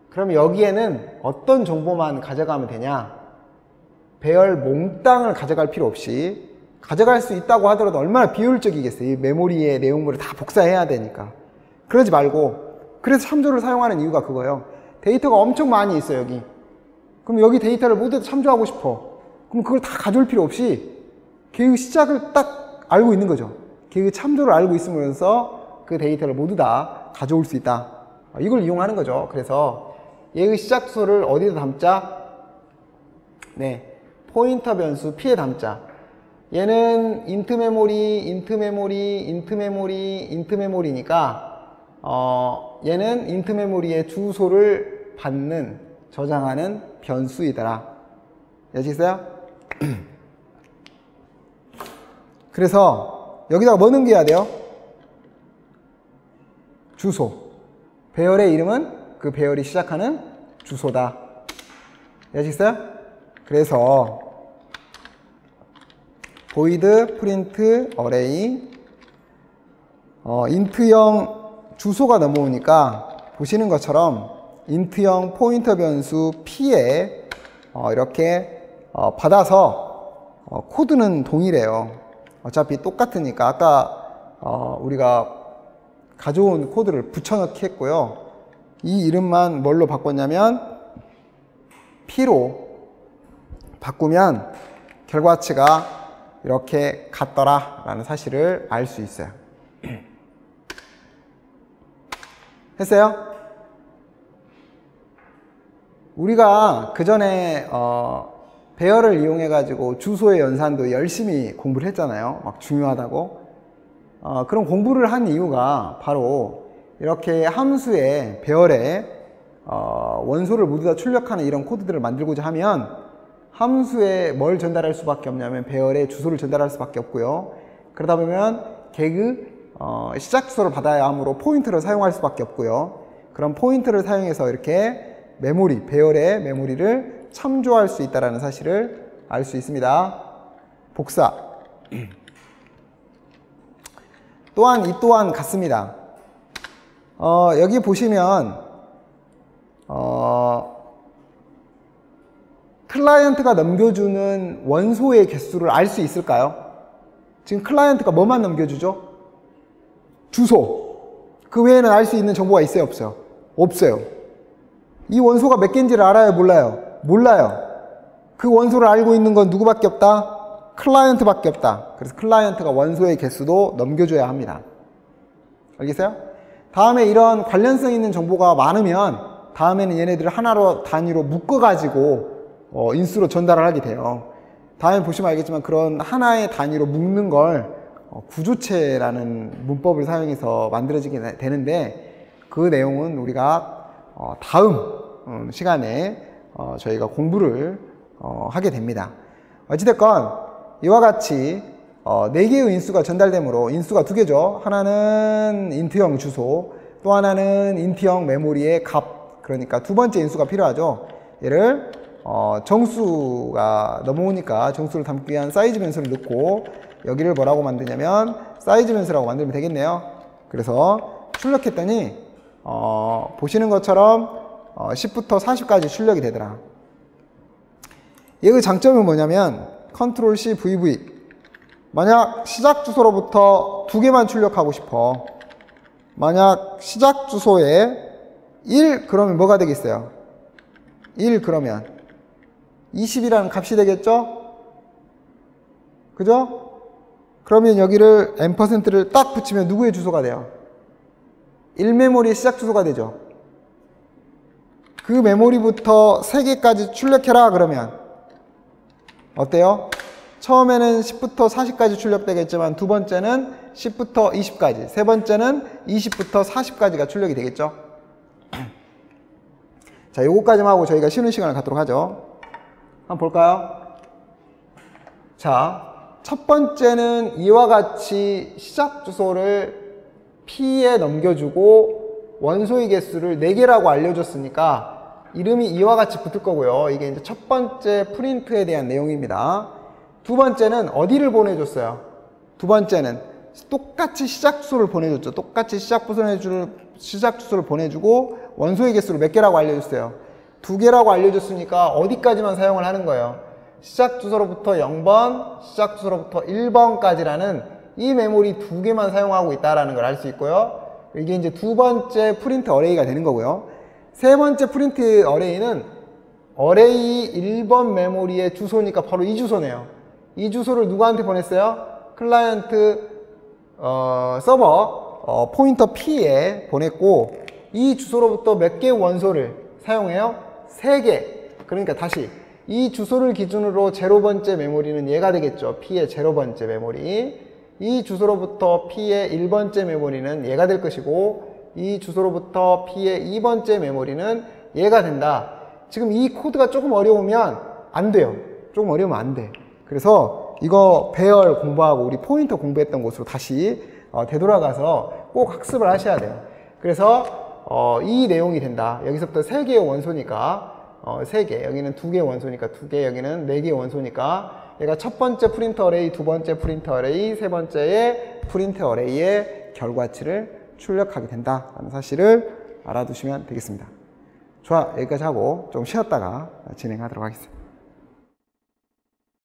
그럼 여기에는 어떤 정보만 가져가면 되냐? 배열 몽땅을 가져갈 필요 없이 가져갈 수 있다고 하더라도 얼마나 비효율적이겠어요. 이 메모리의 내용물을 다 복사해야 되니까. 그러지 말고, 그래서 참조를 사용하는 이유가 그거예요. 데이터가 엄청 많이 있어요, 여기. 그럼 여기 데이터를 모두 참조하고 싶어. 그럼 그걸 다 가져올 필요 없이 계획 시작을 딱 알고 있는 거죠. 계획 참조를 알고 있으면서 그 데이터를 모두 다 가져올 수 있다. 이걸 이용하는 거죠. 그래서 얘의 시작 주소를 어디다 담자? 네, 포인터 변수 P에 담자. 얘는 int 메모리, int 메모리, int 메모리, int 메모리니까 얘는 int 메모리의 주소를 받는, 저장하는 변수이더라. 아시겠어요? 그래서 여기다가 뭐 남겨야 돼요? 주소. 배열의 이름은 그 배열이 시작하는 주소다. 아시겠어요? 그래서 void print array int형 주소가 넘어오니까 보시는 것처럼 int형 포인터 변수 p에 이렇게 받아서 코드는 동일해요. 어차피 똑같으니까 아까 우리가 가져온 코드를 붙여넣기 했고요. 이 이름만 뭘로 바꿨냐면 p로 바꾸면 결과치가 이렇게 같더라 라는 사실을 알 수 있어요. 했어요? 우리가 그 전에 배열을 이용해 가지고 주소의 연산도 열심히 공부를 했잖아요. 막 중요하다고. 그런 공부를 한 이유가 바로 이렇게 함수의 배열에 원소를 모두 다 출력하는 이런 코드들을 만들고자 하면 함수에 뭘 전달할 수밖에 없냐면 배열의 주소를 전달할 수밖에 없고요. 그러다 보면 개그 시작 주소를 받아야 하므로 포인트를 사용할 수밖에 없고요. 그런 포인트를 사용해서 이렇게 메모리, 배열의 메모리를 참조할 수 있다는 사실을 알 수 있습니다. 복사. 또한 이 또한 같습니다. 여기 보시면 클라이언트가 넘겨주는 원소의 개수를 알 수 있을까요? 지금 클라이언트가 뭐만 넘겨주죠? 주소. 그 외에는 알 수 있는 정보가 있어요, 없어요? 없어요. 이 원소가 몇 개인지를 알아요, 몰라요? 몰라요. 그 원소를 알고 있는 건 누구밖에 없다? 클라이언트밖에 없다. 그래서 클라이언트가 원소의 개수도 넘겨줘야 합니다. 알겠어요? 다음에 이런 관련성 있는 정보가 많으면 다음에는 얘네들을 하나로 단위로 묶어가지고 인수로 전달을 하게 돼요. 다음에 보시면 알겠지만 그런 하나의 단위로 묶는 걸 구조체라는 문법을 사용해서 만들어지게 되는데 그 내용은 우리가 다음 시간에 저희가 공부를 하게 됩니다. 어찌됐건 이와 같이 4개의 인수가 전달되므로 인수가 2개죠. 하나는 int형 주소, 또 하나는 int형 메모리의 값. 그러니까 두 번째 인수가 필요하죠. 얘를 정수가 넘어오니까 정수를 담기 위한 사이즈 변수를 넣고 여기를 뭐라고 만드냐면 사이즈 변수라고 만들면 되겠네요. 그래서 출력했더니 보시는 것처럼 10부터 40까지 출력이 되더라. 얘의 장점은 뭐냐면 컨트롤 C VV. 만약 시작 주소로부터 2개만 출력하고 싶어. 만약 시작 주소에 1 그러면 뭐가 되겠어요? 1 그러면 20이라는 값이 되겠죠? 그죠? 그러면 여기를 %를 딱 붙이면 누구의 주소가 돼요? 1메모리의 시작 주소가 되죠. 그 메모리부터 3개까지 출력해라 그러면 어때요? 처음에는 10부터 40까지 출력되겠지만 두 번째는 10부터 20까지, 세 번째는 20부터 40까지가 출력이 되겠죠. 자, 요거까지만 하고 저희가 쉬는 시간을 갖도록 하죠. 한번 볼까요? 자, 첫 번째는 이와 같이 시작 주소를 P에 넘겨주고 원소의 개수를 4개라고 알려줬으니까 이름이 이와 같이 붙을 거고요. 이게 이제 첫 번째 프린트에 대한 내용입니다. 두 번째는 어디를 보내줬어요? 두 번째는 똑같이 시작 주소를 보내줬죠. 똑같이 시작 주소를 보내주고 원소의 개수를 몇 개라고 알려줬어요. 2개라고 알려줬으니까 어디까지만 사용을 하는 거예요. 시작 주소로부터 0번, 시작 주소로부터 1번까지라는 이 메모리 2개만 사용하고 있다는 걸 알 수 있고요. 이게 이제 두 번째 프린트 어레이가 되는 거고요. 세 번째 프린트 어레이는 어레이 1번 메모리의 주소니까 바로 이 주소네요. 이 주소를 누구한테 보냈어요? 클라이언트 서버 포인터 P에 보냈고, 이 주소로부터 몇 개의 원소를 사용해요? 3개. 그러니까 다시 이 주소를 기준으로 0번째 메모리는 얘가 되겠죠. P의 0번째 메모리. 이 주소로부터 P의 1번째 메모리는 얘가 될 것이고, 이 주소로부터 P의 2번째 메모리는 얘가 된다. 지금 이 코드가 조금 어려우면 안 돼요. 조금 어려우면 안 돼. 그래서 이거 배열 공부하고 우리 포인터 공부했던 곳으로 다시 되돌아가서 꼭 학습을 하셔야 돼요. 그래서 이 내용이 된다. 여기서부터 3개의 원소니까 3개, 여기는 2개의 원소니까 2개, 여기는 4개의 원소니까 얘가 첫 번째 프린트 어레이, 두 번째 프린트 어레이, 세 번째의 프린트 어레이의 결과치를 출력하게 된다라는 사실을 알아두시면 되겠습니다. 좋아, 여기까지 하고 좀 쉬었다가 진행하도록 하겠습니다.